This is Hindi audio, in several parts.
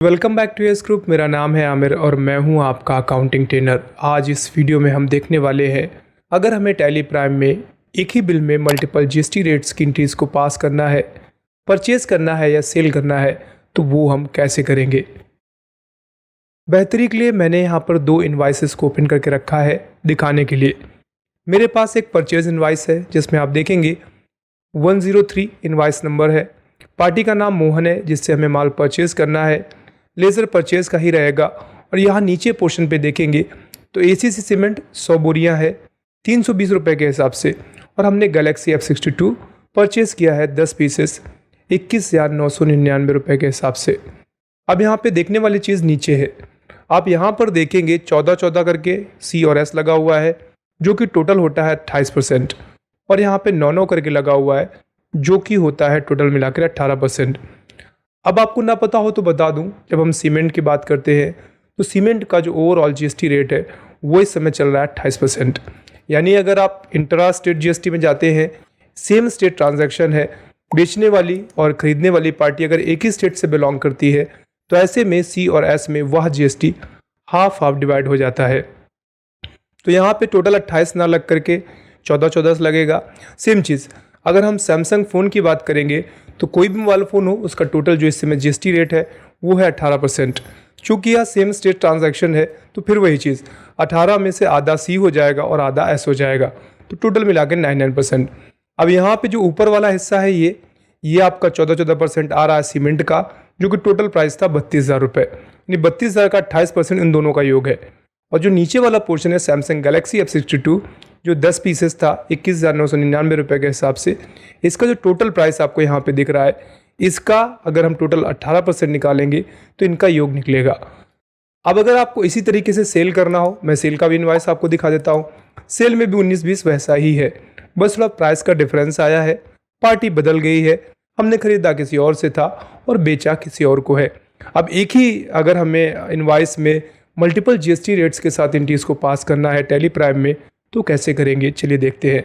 Welcome back to yes group. मेरा नाम है आमिर और मैं हूं आपका अकाउंटिंग ट्रेनर। आज इस वीडियो में हम देखने वाले हैं, अगर हमें टैली प्राइम में एक ही बिल में मल्टीपल जीएसटी रेट्स की एंट्रीज को पास करना है, परचेज करना है या सेल करना है, तो वो हम कैसे करेंगे। बेहतरी के लिए मैंने यहाँ पर दो इनवाइसेस को ओपन करके रखा है दिखाने के लिए। मेरे पास एक परचेज इनवाइस है जिसमें आप देखेंगे 103 इनवाइस नंबर है। पार्टी का नाम मोहन है जिससे हमें माल परचेज करना है, लेज़र परचेज का ही रहेगा। और यहाँ नीचे पोर्शन पे देखेंगे तो एसीसी सीमेंट 100 बोरियाँ है 320 रुपये के हिसाब से, और हमने गैलेक्सी F62 परचेज़ किया है 10 पीसेस 21,999 रुपये के हिसाब से। अब यहाँ पे देखने वाली चीज़ नीचे है, आप यहाँ पर देखेंगे 14-14 करके C और S लगा हुआ है जो कि टोटल होता है 28%, और यहाँ पे 9-9 करके लगा हुआ है जो कि होता है टोटल मिलाकर 18%। अब आपको ना पता हो तो बता दूं, जब हम सीमेंट की बात करते हैं तो सीमेंट का जो ओवरऑल जीएसटी रेट है वो इस समय चल रहा है 28%। यानी अगर आप इंट्रा स्टेट जीएसटी में जाते हैं, सेम स्टेट ट्रांजैक्शन है, बेचने वाली और खरीदने वाली पार्टी अगर एक ही स्टेट से बिलोंग करती है, तो ऐसे में C और S में वह जीएसटी हाफ डिवाइड हो जाता है। तो यहाँ पे टोटल 28 ना लग करके 14-14 लगेगा। सेम चीज़ अगर हम सैमसंग फ़ोन की बात करेंगे तो कोई भी मोबाइल फ़ोन हो, उसका टोटल जो इस समय जीएसटी रेट है वो है 18%। चूँकि यह सेम स्टेट ट्रांजैक्शन है तो फिर वही चीज़ 18 में से आधा C हो जाएगा और आधा S हो जाएगा, तो टोटल मिला के 99%। अब यहाँ पे जो ऊपर वाला हिस्सा है ये आपका 14% आ रहा है सीमेंट का, जो कि टोटल प्राइस था 32,000 रुपये, यानी 32,000 का 28% इन दोनों का योग है। और जो नीचे वाला पोर्शन है सैमसंग गैलेक्सी F62 जो 10 पीसेस था 21,999 रुपये के हिसाब से, इसका जो टोटल प्राइस आपको यहाँ पे दिख रहा है, इसका अगर हम टोटल 18% निकालेंगे तो इनका योग निकलेगा। अब अगर आपको इसी तरीके से सेल करना हो, मैं सेल का भी इनवाइस आपको दिखा देता हूँ। सेल में भी 19-20 वैसा ही है, बस थोड़ा प्राइस का डिफरेंस आया है, पार्टी बदल गई है, हमने खरीदा किसी और से था और बेचा किसी और को है। अब एक ही अगर हमें इनवाइस में मल्टीपल जीएसटी रेट्स के साथ एंट्रीज को पास करना है टैली प्राइम में, तो कैसे करेंगे, चलिए देखते हैं।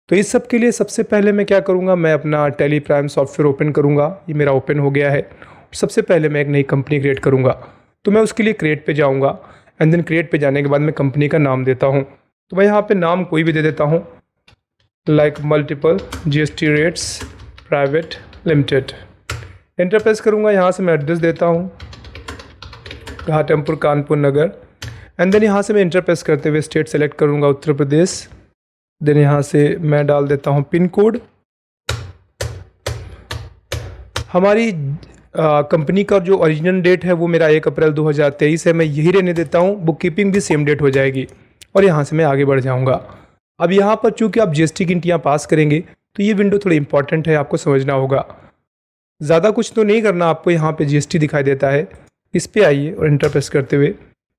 तो इस सब के लिए सबसे पहले मैं क्या करूँगा, मैं अपना टैली प्राइम सॉफ्टवेयर ओपन करूँगा। ये मेरा ओपन हो गया है। सबसे पहले मैं एक नई कंपनी क्रिएट करूँगा, तो मैं उसके लिए क्रिएट पे जाऊँगा एंड देन क्रिएट पे जाने के बाद मैं कंपनी का नाम देता हूँ। तो मैं यहाँ पे नाम कोई भी दे देता हूँ, like multiple GST rates private limited. Enter press करूँगा। यहाँ से मैं एड्रेस देता हूँ घाटमपुर कानपुर नगर, एंड देन यहाँ से मैं इंटर प्रेस करते हुए स्टेट सेलेक्ट करूँगा उत्तर प्रदेश। देन यहाँ से मैं डाल देता हूँ पिन कोड। हमारी कंपनी का जो ओरिजिनल डेट है वो मेरा 1 अप्रैल 2023 है, मैं यही रहने देता हूँ। बुक कीपिंग भी सेम डेट हो जाएगी और यहाँ से मैं आगे बढ़ जाऊँगा। अब यहाँ पर चूँकि आप जीएसटी की एंट्रियाँ पास करेंगे तो ये विंडो थोड़ी इंपॉर्टेंट है, आपको समझना होगा। ज़्यादा कुछ तो नहीं करना आपको, यहाँ पे जीएसटी दिखाई देता है, इस पर आइए और इंटर प्रेस करते हुए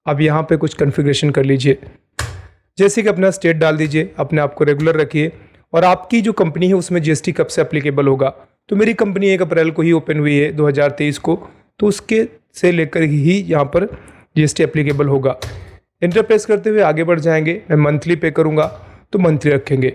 अब यहाँ पे कुछ कॉन्फ़िगरेशन कर लीजिए। जैसे कि अपना स्टेट डाल दीजिए, अपने आप को रेगुलर रखिए, और आपकी जो कंपनी है उसमें जीएसटी कब से एप्लीकेबल होगा। तो मेरी कंपनी 1 अप्रैल को ही ओपन हुई है 2023 को, तो उसके से लेकर ही यहाँ पर जीएसटी एप्लीकेबल होगा। इंटर प्रेस करते हुए आगे बढ़ जाएंगे। मैं मंथली पे करूँगा तो मंथली रखेंगे।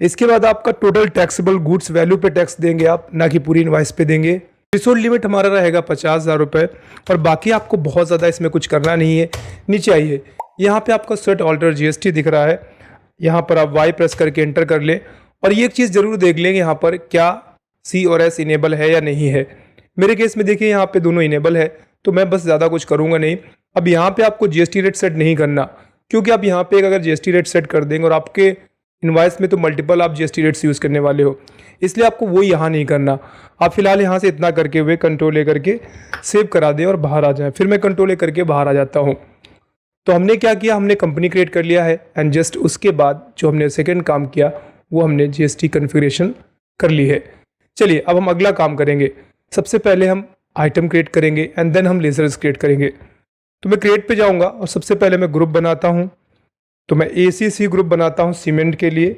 इसके बाद आपका टोटल टैक्सेबल गुड्स वैल्यू पे टैक्स देंगे आप, ना कि पूरी इनवाइस पे देंगे। थ्रेशोल्ड लिमिट हमारा रहेगा 50,000 रुपये, और बाकी आपको बहुत ज़्यादा इसमें कुछ करना नहीं है। नीचे आइए, यहाँ पे आपका सेट ऑल्टर जीएसटी दिख रहा है, यहाँ पर आप वाई प्रेस करके एंटर कर लें। और ये एक चीज़ ज़रूर देख लेंगे यहाँ पर क्या C और S इनेबल है या नहीं है। मेरे केस में देखिए यहाँ पे दोनों इनेबल है, तो मैं बस ज़्यादा कुछ करूँगा नहीं। अब यहाँ पे आपको जीएसटी रेट सेट नहीं करना, क्योंकि आप यहाँ पे अगर जीएसटी रेट सेट कर देंगे और आपके इनवाइस में तो मल्टीपल आप जीएसटी रेट्स यूज़ करने वाले हो, इसलिए आपको वो यहाँ नहीं करना। आप फिलहाल यहाँ से इतना करके हुए कंट्रोल ए करके सेव करा दें और बाहर आ जाएं। फिर मैं कंट्रोल ए करके बाहर आ जाता हूँ। तो हमने क्या किया, हमने कंपनी क्रिएट कर लिया है, एंड जस्ट उसके बाद जो हमने सेकंड काम किया वो हमने जीएसटी कॉन्फ़िगरेशन कर ली है। चलिए अब हम अगला काम करेंगे। सबसे पहले हम आइटम क्रिएट करेंगे एंड देन हम लेजर्स क्रिएट करेंगे। तो मैं क्रिएट पे जाऊँगा और सबसे पहले मैं ग्रुप बनाता हूँ। तो मैं ACC ग्रुप बनाता हूँ सीमेंट के लिए,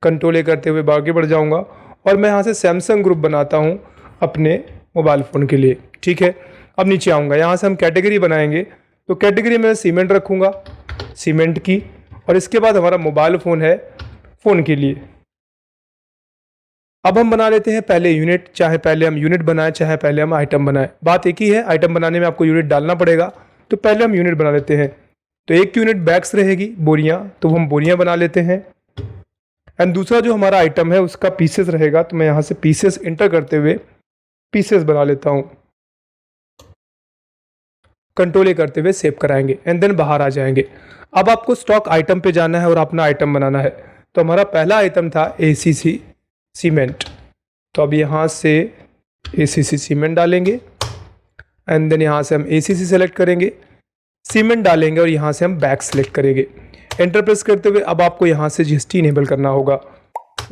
कंट्रोल ए करते हुए आगे बढ़ जाऊँगा, और मैं यहाँ से सैमसंग ग्रुप बनाता हूँ अपने मोबाइल फ़ोन के लिए। ठीक है, अब नीचे आऊँगा, यहाँ से हम कैटेगरी बनाएंगे। तो कैटेगरी में सीमेंट रखूँगा, सीमेंट की, और इसके बाद हमारा मोबाइल फ़ोन है फ़ोन के लिए। अब हम बना लेते हैं पहले यूनिट, चाहे पहले हम यूनिट बनाएं चाहे पहले हम आइटम बनाएं, बात एक ही है, आइटम बनाने में आपको यूनिट डालना पड़ेगा। तो पहले हम यूनिट बना लेते हैं। तो एक यूनिट बैग्स रहेगी, बोरियां, तो हम बोरियां बना लेते हैं। एंड दूसरा जो हमारा आइटम है उसका पीसेस रहेगा, तो मैं यहाँ से पीसेस इंटर करते हुए पीसेस बना लेता हूँ। कंट्रोल ए करते हुए सेव कराएंगे एंड देन बाहर आ जाएंगे। अब आपको स्टॉक आइटम पे जाना है और अपना आइटम बनाना है। तो हमारा पहला आइटम था ACC सीमेंट, तो अब यहाँ से ACC सीमेंट डालेंगे एंड देन यहाँ से हम ACC सेलेक्ट करेंगे, सीमेंट डालेंगे और यहाँ से हम बैग सेलेक्ट करेंगे। एंटर प्रेस करते हुए अब आपको यहाँ से GST इनेबल करना होगा।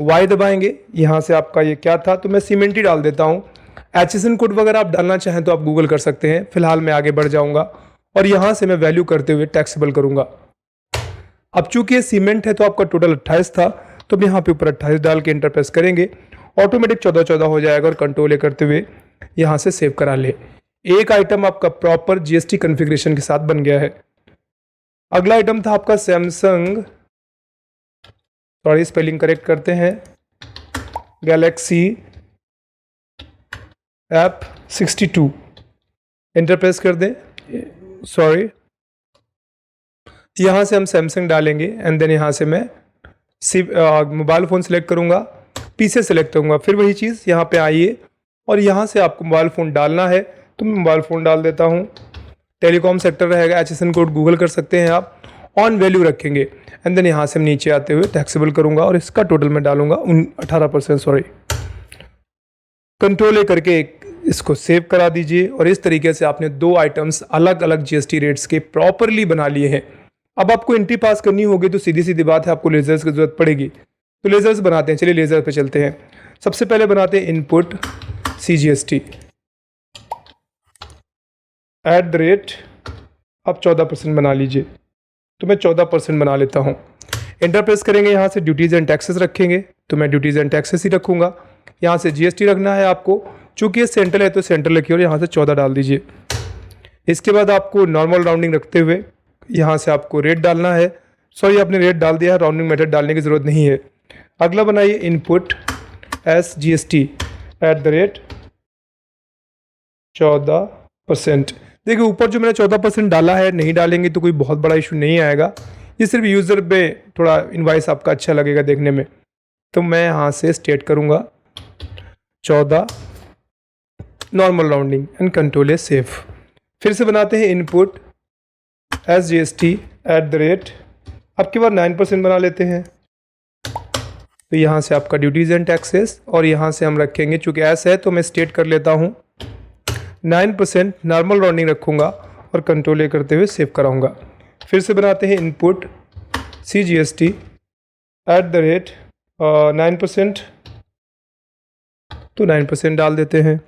Y दबाएंगे, यहाँ से आपका ये क्या था, तो मैं सीमेंट ही डाल देता हूँ। HSN कोड वगैरह आप डालना चाहें तो आप गूगल कर सकते हैं, फिलहाल मैं आगे बढ़ जाऊँगा और यहाँ से मैं वैल्यू करते हुए टैक्सेबल करूँगा। अब चूंकि ये सीमेंट है तो आपका टोटल 28 था, तो हम यहाँ पे ऊपर 28 डाल के इंटर प्रेस करेंगे, ऑटोमेटिक 14 हो जाएगा और कंट्रोल ए करते हुए यहाँ से सेव करा ले। एक आइटम आपका प्रॉपर GST कॉन्फ़िगरेशन के साथ बन गया है। अगला आइटम था आपका सैमसंग, सॉरी स्पेलिंग करेक्ट करते हैं, गैलेक्सी F62, इंटर प्रेस कर दें, सॉरी यहाँ से हम सैमसंग डालेंगे एंड देन यहाँ से मैं मोबाइल फ़ोन सेलेक्ट करूँगा, पीछे सेलेक्ट करूँगा, फिर वही चीज़ यहाँ पे आइए और यहाँ से आपको मोबाइल फ़ोन डालना है, तो मैं मोबाइल फ़ोन डाल देता हूँ। टेलीकॉम सेक्टर रहेगा, HSN कोड गूगल कर सकते हैं आप, ऑन वैल्यू रखेंगे एंड देन यहाँ से हम नीचे आते हुए टैक्सेबल करूँगा और इसका टोटल मैं डालूंगा 18%, सॉरी। कंट्रोल ए करके इसको सेव करा दीजिए और इस तरीके से आपने दो आइटम्स अलग अलग GST रेट्स के प्रॉपरली बना लिए हैं। अब आपको एंट्री पास करनी होगी तो सीधी सीधी बात है, आपको लेजर्स की जरूरत पड़ेगी, तो लेजर्स बनाते हैं। चलिए लेजर पे चलते हैं। सबसे पहले बनाते हैं इनपुट CGST @ अब 14% बना लीजिए, तो मैं 14% बना लेता हूँ। एंटर प्रेस करेंगे, यहाँ से ड्यूटीज़ एंड टैक्सेस रखेंगे, तो मैं ड्यूटीज़ एंड टैक्सेस ही रखूँगा। यहाँ से GST रखना है आपको, चूँकि ये सेंट्रल है तो सेंट्रल रखिए और यहाँ से 14 डाल दीजिए। इसके बाद आपको नॉर्मल राउंडिंग रखते हुए यहाँ से आपको रेट डालना है, सॉरी आपने रेट डाल दिया है, राउंडिंग मेथड डालने की ज़रूरत नहीं है। अगला बनाइए इनपुट SGST @ 14%। देखिए ऊपर जो मैंने 14% डाला है, नहीं डालेंगे तो कोई बहुत बड़ा इशू नहीं आएगा, ये सिर्फ यूज़र पे थोड़ा इनवाइस आपका अच्छा लगेगा देखने में। तो मैं यहाँ से स्टेट करूँगा 14, normal rounding and control A save. फिर से बनाते हैं इनपुट SGST @ अब के बाद 9% बना लेते हैं। तो यहाँ से आपका ड्यूटीज़ एंड टैक्सेस और यहाँ से हम रखेंगे, चूँकि ऐसा है तो मैं स्टेट कर लेता हूँ 9%, नॉर्मल राउंडिंग रखूँगा और कंट्रोल ए करते हुए सेव कराऊँगा। फिर से बनाते हैं इनपुट CGST @ 9%, तो 9% डाल देते हैं।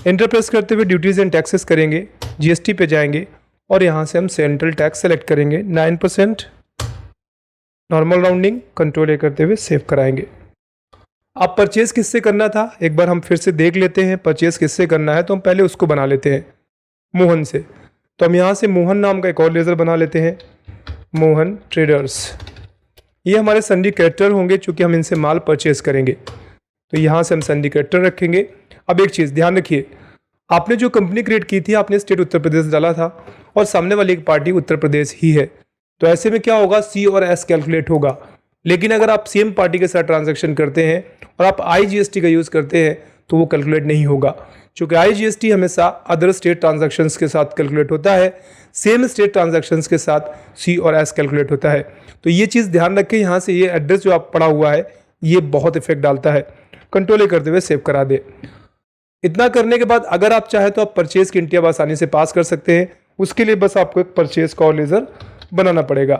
एंटर प्रेस करते हुए ड्यूटीज़ एंड टैक्सेस करेंगे, GST पे जाएंगे और यहाँ से हम सेंट्रल टैक्स सेलेक्ट करेंगे 9%, नॉर्मल राउंडिंग कंट्रोल ए करते हुए सेव कराएंगे। अब परचेज़ किससे करना था एक बार हम फिर से देख लेते हैं। परचेज़ किससे करना है तो हम पहले उसको बना लेते हैं, मोहन से। तो हम यहाँ से मोहन नाम का एक और लेज़र बना लेते हैं, मोहन ट्रेडर्स। ये हमारे संडी कैरेक्टर होंगे, चूँकि हम इनसे माल परचेज़ करेंगे, तो यहाँ से हम संडी कैरेक्टर रखेंगे। अब एक चीज़ ध्यान रखिए, आपने जो कंपनी क्रिएट की थी आपने स्टेट उत्तर प्रदेश डाला था और सामने वाली एक पार्टी उत्तर प्रदेश ही है, तो ऐसे में क्या होगा, C और S कैलकुलेट होगा। लेकिन अगर आप सेम पार्टी के साथ ट्रांजैक्शन करते हैं और आप IGST का यूज़ करते हैं तो वो कैलकुलेट नहीं होगा, क्योंकि IGST हमेशा अदर स्टेट ट्रांजैक्शंस के साथ कैलकुलेट होता है, सेम स्टेट ट्रांजैक्शंस के साथ C और S कैलकुलेट होता है। तो ये चीज़ ध्यान रखें, यहाँ से ये एड्रेस जो आप पड़ा हुआ है ये बहुत इफेक्ट डालता है। कंट्रोल ए करते हुए सेव करा दे। इतना करने के बाद अगर आप चाहें तो आप परचेज़ की एंट्री अब आसानी से पास कर सकते हैं। उसके लिए बस आपको एक परचेज़ का और लेज़र बनाना पड़ेगा।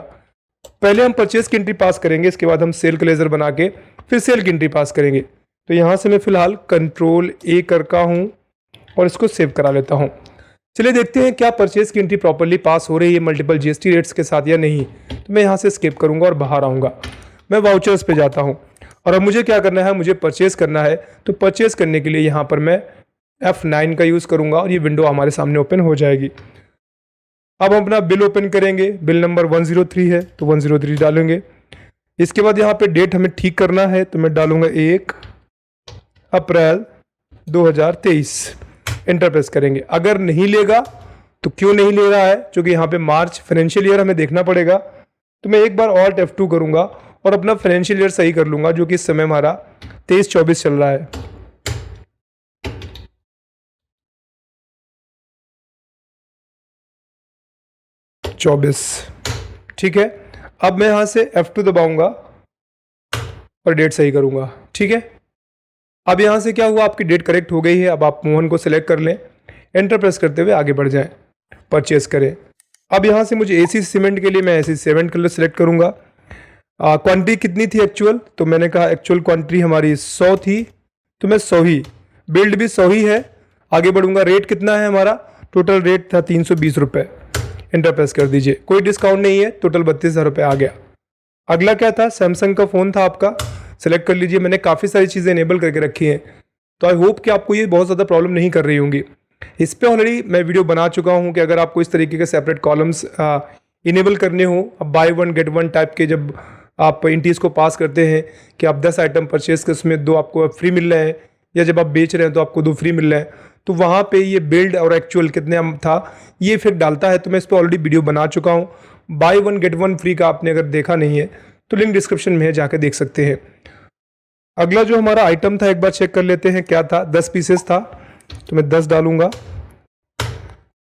पहले हम परचेज़ की एंट्री पास करेंगे, इसके बाद हम सेल का लेज़र बना के फिर सेल की एंट्री पास करेंगे। तो यहाँ से मैं फ़िलहाल कंट्रोल ए करता हूँ और इसको सेव करा लेता हूँ। चलिए देखते हैं क्या परचेज़ की एंट्री प्रॉपरली पास हो रही है मल्टीपल GST रेट्स के साथ या नहीं। तो मैं यहाँ से स्किप करूँगा और बाहर आऊँगा, मैं वाउचर्स पे जाता हूँ और अब मुझे क्या करना है, मुझे परचेज़ करना है। तो परचेज़ करने के लिए यहाँ पर मैं F9 का यूज़ करूँगा और ये विंडो हमारे सामने ओपन हो जाएगी। अब हम अपना बिल ओपन करेंगे, बिल नंबर 103 है तो 103 डालेंगे। इसके बाद यहाँ पे डेट हमें ठीक करना है, तो मैं डालूंगा 1 अप्रैल 2023 एंटर प्रेस करेंगे। अगर नहीं लेगा तो क्यों नहीं ले रहा है, क्योंकि यहाँ पे मार्च फाइनेंशियल ईयर हमें देखना पड़ेगा। तो मैं एक बार ऑल्ट F2 करूँगा और अपना फाइनेंशियल ईयर सही कर लूँगा, जो कि इस समय हमारा 23-24 चल रहा है। ठीक है, अब मैं यहाँ से F2 दबाऊंगा और डेट सही करूँगा। ठीक है, अब यहाँ से क्या हुआ, आपकी डेट करेक्ट हो गई है। अब आप मोहन को सिलेक्ट कर लें, एंटर प्रेस करते हुए आगे बढ़ जाएं, परचेस करें। अब यहाँ से मुझे AC सीमेंट के लिए मैं AC सीमेंट कलर सेलेक्ट करूँगा। क्वांटिटी कितनी थी एक्चुअल, तो मैंने कहा एक्चुअल क्वांटिटी हमारी 100 थी, तो मैं 100 ही, बिल्ड भी 100 ही है। आगे बढ़ूंगा। रेट कितना है हमारा, टोटल रेट था 320 रुपये। एंटर प्रेस कर दीजिए, कोई डिस्काउंट नहीं है, टोटल 32,000 रुपये आ गया। अगला क्या था, सैमसंग का फ़ोन था आपका, सेलेक्ट कर लीजिए। मैंने काफ़ी सारी चीज़ें इनेबल करके रखी हैं, तो आई होप कि आपको ये बहुत ज़्यादा प्रॉब्लम नहीं कर रही होंगी। इस पर ऑलरेडी मैं वीडियो बना चुका हूँ कि अगर आपको इस तरीके के सेपरेट कॉलम्स इनेबल करने हो, अब by one get one type के, जब आप इंटीज को पास करते हैं कि आप 10 आइटम परचेज कर उसमें 2 आपको फ्री मिल रहे हैं, या जब आप बेच रहे हैं तो आपको 2 फ्री मिल रहे हैं, तो वहाँ पे ये बिल्ड और एक्चुअल कितने था ये इफेक्ट डालता है। तो मैं इस पर ऑलरेडी वीडियो बना चुका हूँ। By one get one free का आपने अगर देखा नहीं है तो लिंक डिस्क्रिप्शन में है, जाके देख सकते हैं। अगला जो हमारा आइटम था एक बार चेक कर लेते हैं क्या था। 10 पीसेस था, तो मैं 10 डालूंगा।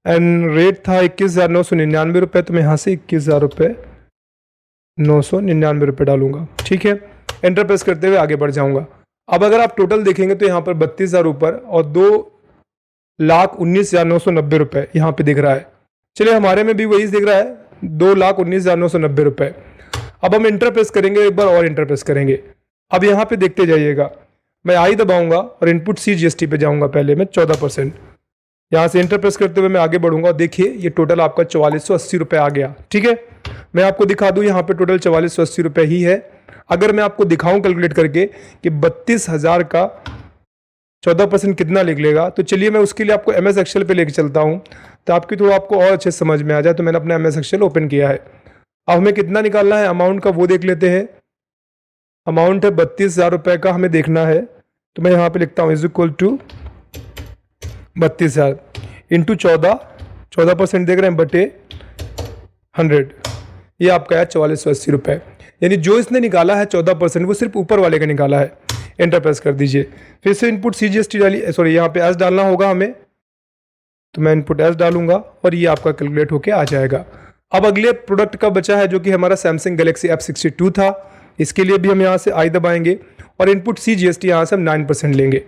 एंड रेट था 21,999 रुपये, तो मैं यहाँ से 21,999 रुपये डालूंगा। ठीक है, एंटर प्रेस करते हुए आगे बढ़ जाऊंगा। अब अगर आप टोटल देखेंगे तो यहाँ पर 32,000 ऊपर और 2,19,990 रुपये यहाँ पे दिख रहा है। चलिए, हमारे में भी वही दिख रहा है, 2,19,990 रुपये। अब हम इंटर प्रेस करेंगे, एक बार और इंटर प्रेस करेंगे। अब यहाँ पे देखते जाइएगा, मैं आई दबाऊंगा और इनपुट CGST पे जाऊंगा। पहले मैं 14%, यहाँ से इंटर प्रेस करते हुए मैं आगे बढ़ूंगा। देखिए ये टोटल आपका 4480 रुपये आ गया। ठीक है, मैं आपको दिखा दूँ, यहाँ पे टोटल 4480 रुपये ही है। अगर मैं आपको दिखाऊं कैलकुलेट करके कि 32,000 का 14% कितना निकलेगा, तो चलिए मैं उसके लिए आपको MS Excel पे लेके चलता हूँ, तो आपकी थोड़ा आपको और अच्छे समझ में आ जाए। तो मैंने अपना MS Excel ओपन किया है। अब हमें कितना निकालना है अमाउंट का, वो देख लेते हैं। अमाउंट है 32,000 रुपये का, हमें देखना है। तो मैं यहाँ पे लिखता हूँ = 32,000 इंटू 14% देख रहे हैं, बटे 100, ये आपका है 4480 रुपये। यानी जो इसने निकाला है 14%, वो सिर्फ ऊपर वाले का निकाला है। एंटर प्रेस कर दीजिए। फिर से इनपुट CGST डालिए, सॉरी यहाँ पे एस डालना होगा हमें, तो मैं इनपुट एस डालूंगा और ये आपका कैलकुलेट होके आ जाएगा। अब अगले प्रोडक्ट का बचा है, जो कि हमारा सैमसंग गैलेक्सी F62 था। इसके लिए भी हम यहाँ से आई दबाएंगे और इनपुट CGST यहाँ से हम 9% लेंगे।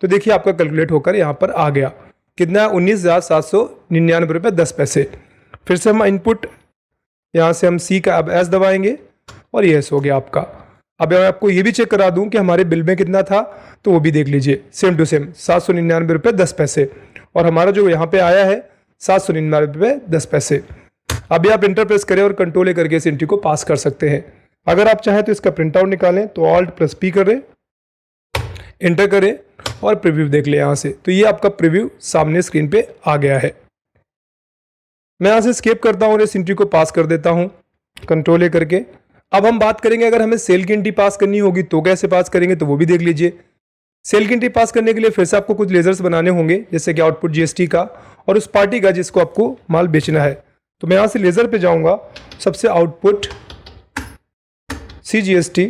तो देखिए आपका कैलकुलेट होकर यहाँ पर आ गया, कितना है 19,799 रुपये 10 पैसे। फिर से हम इनपुट यहाँ से हम C का अब S दबाएंगे और ये हो गया आपका। अब मैं आपको ये भी चेक करा दूं कि हमारे बिल में कितना था, तो वो भी देख लीजिए, सेम टू सेम 799 रुपये 10 पैसे, और हमारा जो यहाँ पे आया है 799 रुपये 10 पैसे। अभी आप इंटर प्रेस करें और कंट्रोल करके इस एंट्री को पास कर सकते हैं। अगर आप चाहें तो इसका प्रिंट आउट निकालें, तो Alt+P करें, इंटर करें और प्रीव्यू देख लें यहाँ से। तो ये आपका प्रीव्यू सामने स्क्रीन पे आ गया है। मैं यहाँ से स्केप करता हूँ और इस एंट्री को पास कर देता हूँ कंट्रोल करके। अब हम बात करेंगे, अगर हमें सेल की एंट्री पास करनी होगी तो कैसे पास करेंगे, तो वो भी देख लीजिए। सेल की एंट्री पास करने के लिए फिर से आपको कुछ लेजर्स बनाने होंगे, जैसे कि आउटपुट GST का और उस पार्टी का जिसको आपको माल बेचना है। तो मैं यहाँ से लेजर पे जाऊँगा, सबसे आउटपुट CGST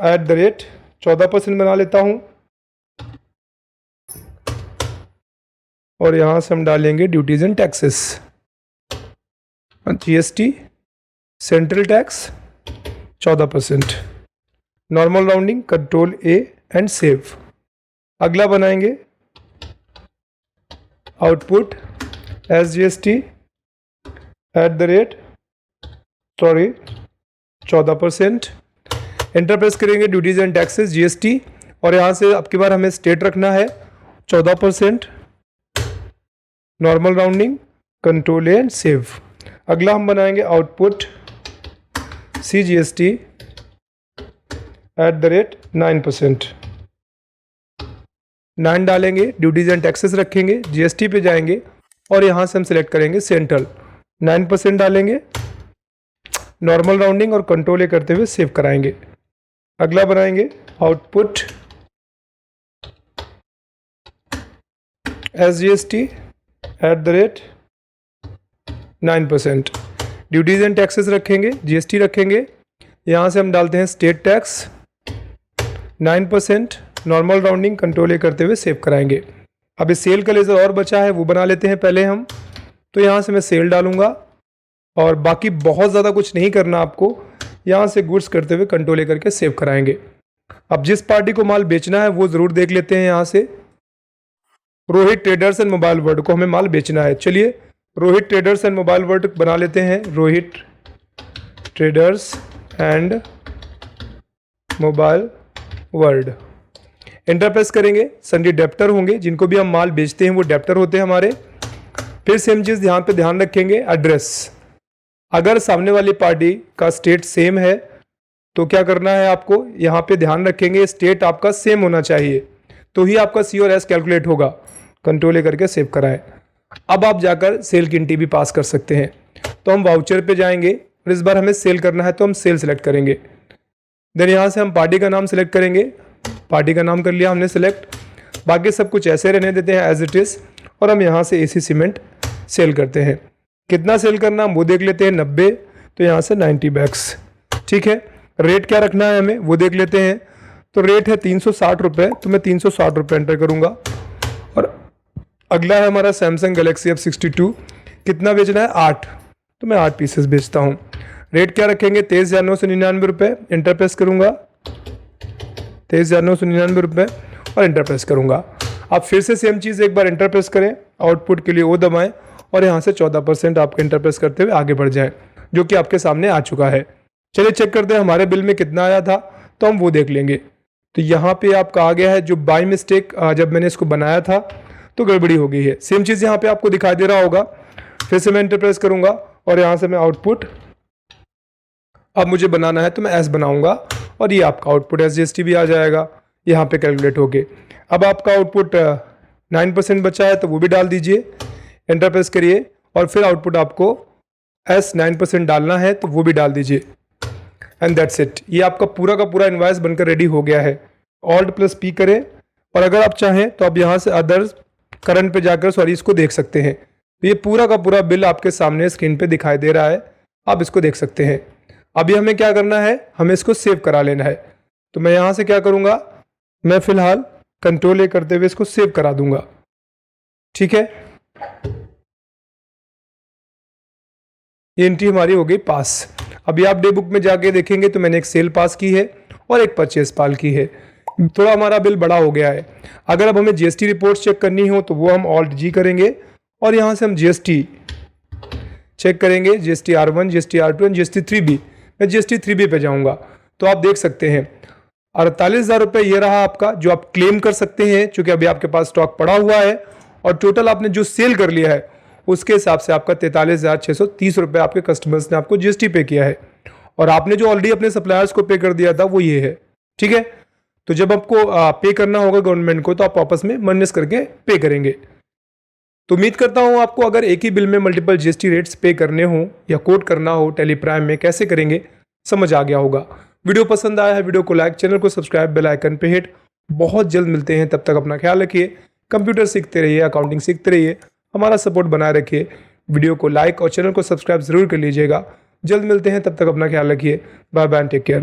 @ 14% बना लेता हूँ और यहाँ से हम डालेंगे duties and taxes, GST central tax 14%, normal rounding, control A and save. अगला बनाएंगे आउटपुट SGST @ 14%, एंटर प्रेस करेंगे, ड्यूटीज एंड टैक्सेस GST, और यहाँ से अब की बार हमें स्टेट रखना है 14%, normal rounding, control A and save. अगला हम बनाएंगे आउटपुट CGST @ 9%, 9 डालेंगे, ड्यूटीज एंड टैक्सेस रखेंगे, GST पे जाएंगे और यहाँ से हम सिलेक्ट करेंगे सेंट्रल, 9% डालेंगे, नॉर्मल राउंडिंग और कंट्रोल A करते हुए सेव कराएंगे। अगला बनाएंगे output SGST @9%। Duties and taxes रखेंगे, GST रखेंगे। यहाँ से हम डालते हैं state tax 9%। Normal rounding control ए करते हुए सेव कराएंगे। अब इस सेल का लेज़र और बचा है, वो बना लेते हैं पहले हम। तो यहाँ से मैं सेल डालूंगा और बाकी बहुत ज़्यादा कुछ नहीं करना आपको। यहाँ से गुड्स करते हुए कंट्रोल ए करके सेव कराएंगे। अब जिस पार्टी को माल बेचना है वो ज़रूर देख लेते हैं। यहाँ से Rohit traders and mobile world को हमें माल बेचना है। चलिए Rohit traders and mobile world बना लेते हैं। Rohit traders and mobile world enter press करेंगे। सन्डी डेप्टर होंगे, जिनको भी हम माल बेचते हैं वो डेप्टर होते हैं हमारे। फिर सेम चीज़ यहाँ पे ध्यान रखेंगे, एड्रेस। अगर सामने वाली पार्टी का स्टेट सेम है तो क्या करना है आपको, यहाँ पे ध्यान रखेंगे स्टेट आपका सेम होना चाहिए, तो ही आपका C और S कैलकुलेट होगा। कंट्रोल ए करके सेव कराएं। अब आप जाकर सेल की एंट्री भी पास कर सकते हैं। तो हम वाउचर पे जाएंगे और इस बार हमें सेल करना है तो हम सेल सेलेक्ट करेंगे। देन यहाँ से हम पार्टी का नाम सेलेक्ट करेंगे। पार्टी का नाम कर लिया हमने सेलेक्ट। बाकी सब कुछ ऐसे रहने देते हैं एज इट इज़ और हम यहाँ से AC सीमेंट सेल करते हैं। कितना सेल करना हम वो देख लेते हैं, 90। तो यहाँ से 90 बैग्स, ठीक है। रेट क्या रखना है हमें वो देख लेते हैं। तो रेट है 360 रुपये, तो मैं 360 रुपये एंटर करूँगा। और अगला है हमारा सैमसंग गैलेक्सी F62। कितना बेचना है, 8। तो मैं 8 पीसेस बेचता हूँ। रेट क्या रखेंगे, 23,999 रुपये। एंटर प्रेस करूँगा, 23,999 रुपये और एंटर प्रेस करूँगा। आप फिर से सेम चीज़ एक बार एंटर प्रेस करें, आउटपुट के लिए वो दबाएं और यहाँ से 14% आपके एंटर प्रेस करते हुए आगे बढ़ जाएं, जो कि आपके सामने आ चुका है। चलिए चेक करते हैं हमारे बिल में कितना आया था, तो हम वो देख लेंगे। तो यहाँ पे आपका आ गया है, जो बाय मिस्टेक जब मैंने इसको बनाया था तो गड़बड़ी हो गई है। सेम चीज़ यहाँ पे आपको दिखाई दे रहा होगा। फिर से मैं एंटर प्रेस करूँगा और यहाँ से मैं आउटपुट, अब मुझे बनाना है तो मैं S बनाऊँगा और ये आपका आउटपुट SGST भी आ जाएगा यहाँ पे कैलकुलेट होके। अब आपका आउटपुट 9% बचा है तो वो भी डाल दीजिए। एंटर प्रेस करिए और फिर आउटपुट आपको S 9% डालना है तो वो भी डाल दीजिए। And that's it. ये आपका पूरा का पूरा इनवॉइस बनकर रेडी हो गया है। Alt+P करें और अगर आप चाहें तो आप यहाँ से अदर्स करंट पे जाकर इसको देख सकते हैं। तो ये पूरा का पूरा बिल आपके सामने स्क्रीन पे दिखाई दे रहा है, आप इसको देख सकते हैं। अभी हमें क्या करना है, हमें इसको सेव करा लेना है। तो मैं यहाँ से क्या करूँगा, मैं फिलहाल कंट्रोल ए करते हुए इसको सेव करा दूंगा, ठीक है। ये एंट्री हमारी हो गई पास। अभी आप डे बुक में जाके देखेंगे तो मैंने एक सेल पास की है और एक परचेस पाल की है। थोड़ा हमारा बिल बड़ा हो गया है। अगर अब हमें GST रिपोर्ट्स चेक करनी हो तो वो हम Alt+G करेंगे और यहाँ से हम GST चेक करेंगे, GST R1, GST R2 and GST 3B। मैं GST 3B पे जाऊँगा तो आप देख सकते हैं 48,000 रुपये ये रहा आपका, जो आप क्लेम कर सकते हैं चूँकि अभी आपके पास स्टॉक पड़ा हुआ है। और टोटल आपने जो सेल कर लिया है उसके हिसाब से आपका 43,630 रुपये आपके कस्टमर्स ने आपको GST पे किया है। और आपने जो ऑलरेडी अपने सप्लायर्स को पे कर दिया था वो ये है, ठीक है। तो जब आपको पे करना होगा गवर्नमेंट को तो आप आपस में माइनस करके पे करेंगे। तो उम्मीद करता हूँ आपको अगर एक ही बिल में मल्टीपल GST रेट्स पे करने हो या कोट करना हो टेली प्राइम में कैसे करेंगे समझ आ गया होगा। वीडियो पसंद आया है, वीडियो को लाइक, चैनल को सब्सक्राइब, बेल आइकन पे हिट। बहुत जल्द मिलते हैं, तब तक अपना ख्याल रखिए। कंप्यूटर सीखते रहिए, अकाउंटिंग सीखते रहिए, हमारा सपोर्ट बनाए रखिए। वीडियो को लाइक और चैनल को सब्सक्राइब जरूर कर लीजिएगा। जल्द मिलते हैं, तब तक अपना ख्याल रखिए। Bye bye, take care.